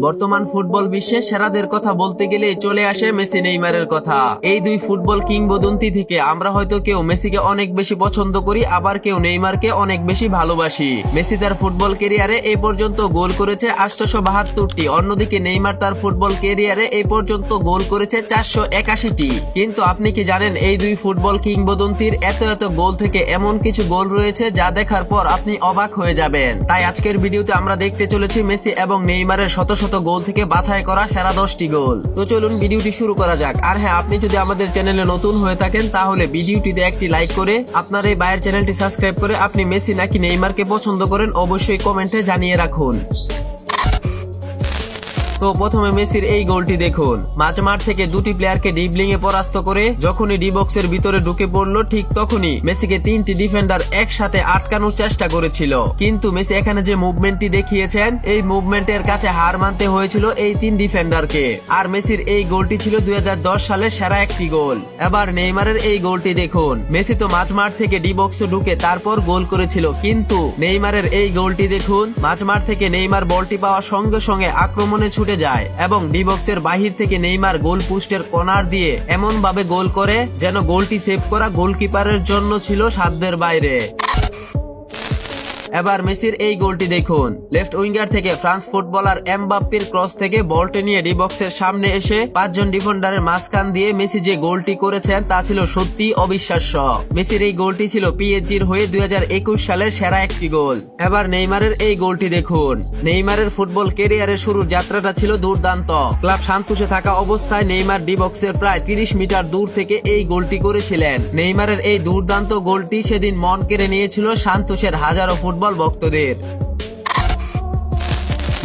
বর্তমান ফুটবল বিশ্বে সেরাদের কথা বলতে গেলে চলে আসে মেসি নেইমারের কথা। এই দুই ফুটবল কিংবদন্তি থেকে আমরা হয়তো কেউ মেসিকে অনেক বেশি পছন্দ করি, আবার কেউ নেইমারকে অনেক বেশি ভালোবাসি। মেসি তার ফুটবল ক্যারিয়ারে এই পর্যন্ত গোল করেছে 872টি, অন্যদিকে নেইমার তার ফুটবল ক্যারিয়ারে এই পর্যন্ত গোল করেছে 481টি। কিন্তু আপনি কি জানেন এই দুই ফুটবল কিংবদন্তির এত এত গোল থেকে এমন কিছু গোল রয়েছে যা দেখার পর আপনি অবাক হয়ে যাবেন। তাই আজকের ভিডিওতে আমরা দেখতে চলেছি মেসি এবং নেইমারের শত শত গোল থেকে বাছাই করা সেরা 10টি গোল। তো চলুন ভিডিওটি শুরু করা যাক। আর হ্যাঁ, আপনি যদি আমাদের চ্যানেলে নতুন হয়ে থাকেন তাহলে ভিডিওটিতে একটি লাইক করে আপনার এই ভাইয়ের চ্যানেলটি সাবস্ক্রাইব করে আপনি মেসি নাকি নেইমারকে পছন্দ করেন অবশ্যই কমেন্টে জানিয়ে রাখুন। তো প্রথমে মেসির এই গোলটি দেখুন। মাঝমাঠ থেকে দুটি প্লেয়ারকে ড্রিবলিং এ পরাস্ত করে যখনই ডি বক্সের ভিতরে ঢুকে পড়লো, ঠিক তখনই মেসিকে তিনটি ডিফেন্ডার একসাথে আটকানোর চেষ্টা করেছিল। কিন্তু মেসি এখানে যে মুভমেন্টটি দেখিয়েছেন, এই মুভমেন্টের কাছে হার মানতে হয়েছিল এই তিন ডিফেন্ডারকে। আর মেসির এই গোলটি ছিল 2010 সালের সেরা একটি গোল। এবার নেইমারের এই গোলটি দেখুন। মেসি তো মাঝমাঠ থেকে ডি বক্সে ঢুকে তারপর গোল করেছিল, কিন্তু নেইমারের এই গোলটি দেখুন। মাঝমাঠ থেকে নেইমার বলটি পাওয়ার সঙ্গে সঙ্গে আক্রমণে ছুটে যায় এবং ডি বক্সের বাহির থেকে নেইমার গোল পোস্টের কর্নার দিয়ে এমন ভাবে গোল করে যেন গোলটি সেভ করা গোলকিপারের জন্য ছিল সাধ্যের বাইরে। এবার মেসির এই গোলটি দেখুন। লেফট উইঙ্গার থেকে ফ্রান্স ফুটবলার এমবাপ্পের ক্রস থেকে বলটি নিয়ে ডি বক্সের সামনে এসে পাঁচজন ডিফেন্ডারের মাঝখান দিয়ে মেসি যে গোলটি করেছেন তা ছিল সত্যি অবিশ্বাস্য। মেসির এই গোলটি ছিল পিএসজির হয়ে 2021 সালের সেরা একটি গোল। এবার নেইমারের এই গোলটি দেখুন। নেইমারের ফুটবল ক্যারিয়ারের শুরুর যাত্রাটা ছিল দুর্দান্ত। ক্লাব সান্তোসে থাকা অবস্থায় নেইমার ডি বক্সের প্রায় 30 মিটার দূর থেকে এই গোলটি করেছিলেন। নেইমারের এই দুর্দান্ত গোলটি সেদিন মন কেড়ে নিয়েছিল সান্তোসের হাজারো ফুটবল ভক্তদের।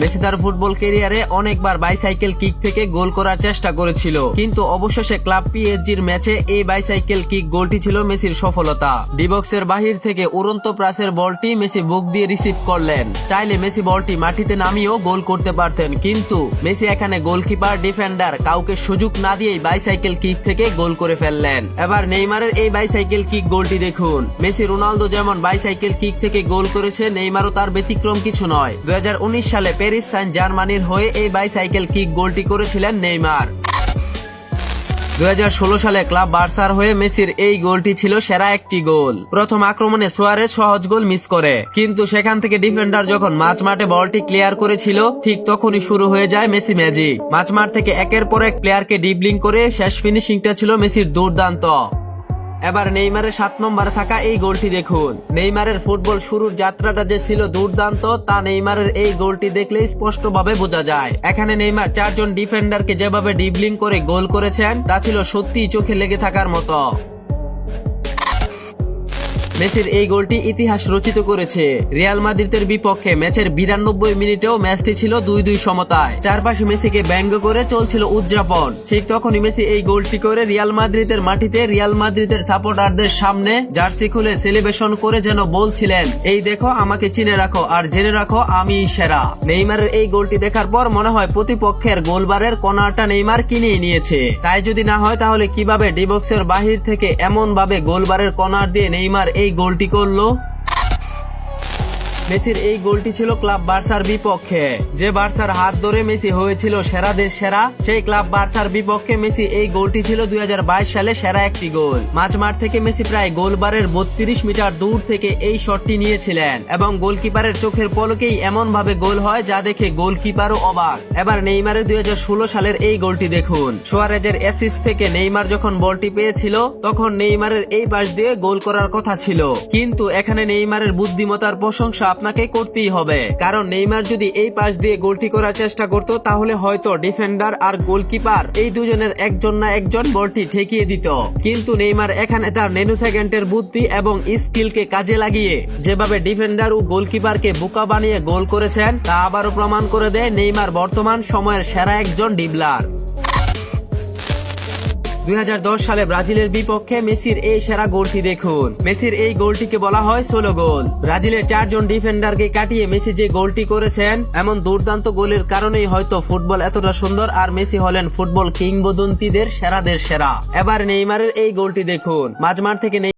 মেসি তার ফুটবল ক্যারিয়ারে অনেকবার বাইসাইকেল কিক থেকে গোল করার চেষ্টা করেছিল, কিন্তু অবশেষে ক্লাব পিএসজির ম্যাচে এই বাইসাইকেল কিক গোলটি ছিল মেসির সফলতা। ডি বক্সের বাহির থেকে উড়ন্ত প্রাসের বলটি মেসি বুক দিয়ে রিসিভ করলেন। চাইলে মেসি বলটি মাটিতে নামিয়েও গোল করতে পারতেন, কিন্তু মেসি এখানে গোলকিপার ডিফেন্ডার কাউকে সুযোগ না দিয়েই বাইসাইকেল কিক থেকে গোল করে ফেললেন। এবার নেইমারের এই বাইসাইকেল কিক গোলটি দেখুন। মেসি রোনালদো যেমন বাইসাইকেল কিক থেকে গোল করেছে, নেইমারও তার ব্যতিক্রম কিছু নয়। 2019 সালে প্যারিস সেন্ট জার্মানির হয়ে এই বাইসাইকেল কিক গোলটি করেছিলেন নেইমার। 2016 সালে ক্লাব বার্সার হয়ে মেসির এই গোলটি ছিল সেরা একটি গোল। প্রথম আক্রমণে সুয়ারেজ সহজ গোল মিস করে, কিন্তু সেখান থেকে ডিফেন্ডার যখন মাঝমাঠে বলটি ক্লিয়ার করেছিল, ঠিক তখনই শুরু হয়ে যায় মেসি ম্যাজিক। মাঝমাঠ থেকে একের পর এক প্লেয়ারকে ড্রিবলিং করে শেষ ফিনিশিংটা ছিল মেসির দুর্দান্ত। এবার নেইমারের 7 নম্বরে থাকা এই গোলটি দেখুন। নেইমারের ফুটবল শুরুর যাত্রাটা যে ছিল দুর্দান্ত তা নেইমারের এই গোলটি দেখলেই স্পষ্টভাবে বোঝা যায়। এখানে নেইমার 4 জন ডিফেন্ডারকে যেভাবে ড্রিবলিং করে গোল করেছেন তা ছিল সত্যিই চোখে লেগে থাকার মতো। মেসির এই গোলটি ইতিহাস রচিত করেছে। রিয়াল মাদ্রিদের বিপক্ষে ম্যাচের 92 মিনিটেও ম্যাচটি ছিল 2-2 সমতায়। চারপাশে মেসিকে ব্যঙ্গ করে চলছিল উদযাপন। ঠিক তখনই মেসি এই গোলটি করে রিয়াল মাদ্রিদের মাটিতে রিয়াল মাদ্রিদের সাপোর্টারদের সামনে জার্সি খুলে সেলিব্রেশন করে যেন বলছিলেন, এই দেখো আমাকে চিনে রাখো আর জেনে রাখো আমি সেরা। নেইমারের এই গোলটি দেখার পর মনে হয় প্রতিপক্ষের গোলবারের কর্নারটা নেইমার কিনে নিয়েছে। তাই যদি না হয় তাহলে কিভাবে ডি বক্সের বাহির থেকে এমন ভাবে গোলবারের কর্নার দিয়ে নেইমার এই গোলটি করলো? মেসির এই গোলটি ছিল ক্লাব বার্সার বিপক্ষে। যে বার্সার হাত ধরে মেসি হয়েছিল সেরাদের সেরা, সেই ক্লাব বার্সার বিপক্ষে মেসি এই গোলটি ছিল 2022 সালে সেরা একটি গোল। মাঝমাঠ থেকে মেসি প্রায় গোলবারের 32 মিটার দূর থেকে এই শটটি নিয়েছিলেন এবং গোলকিপারের চোখের পলকেই এমন ভাবে গোল হয় যা দেখে গোলকিপারও অবাক। এবার নেইমারের 2016 সালের এই গোলটি দেখুন। সুয়ারেজের অ্যাসিস্ট থেকে নেইমার যখন বলটি পেয়েছিল, তখন নেইমারের এই পাশ দিয়ে গোল করার কথা ছিল, কিন্তু এখানে নেইমারের বুদ্ধিমত্তার প্রশংসা আপনাকে করতেই হবে, কারণ নেইমার যদি এই পাশ দিয়ে গোলটি করার চেষ্টা করত তাহলে হয়তো ডিফেন্ডার আর গোলকিপার এই দুজনের একজন না একজন বলটি ঠেকিয়ে দিত। কিন্তু নেইমার এখানে তার ন্যানো সেকেন্ডের বুদ্ধি এবং স্কিলকে কাজে লাগিয়ে যেভাবে ডিফেন্ডার ও গোলকিপারকে বোকা বানিয়ে গোল করেছেন তা আবারও প্রমাণ করে দেয় নেইমার বর্তমান সময়ের সেরা একজন ডিবলার। 2010 সালে ব্রাজিলের বিপক্ষে মেসির এই সেরা গোলটি দেখুন। মেসির এই গোলটিকে বলা হয় সোলো গোল। ব্রাজিলের 4 জন ডিফেন্ডারকে কাটিয়ে মেসি যে গোলটি করেছেন, এমন দুর্দান্ত গোলের কারণেই হয়তো ফুটবল এতটা সুন্দর আর মেসি হলেন ফুটবল কিংবদন্তিদের সেরাদের সেরা। এবার নেইমারের এই গোলটি দেখুন। মাঝমাঠ থেকে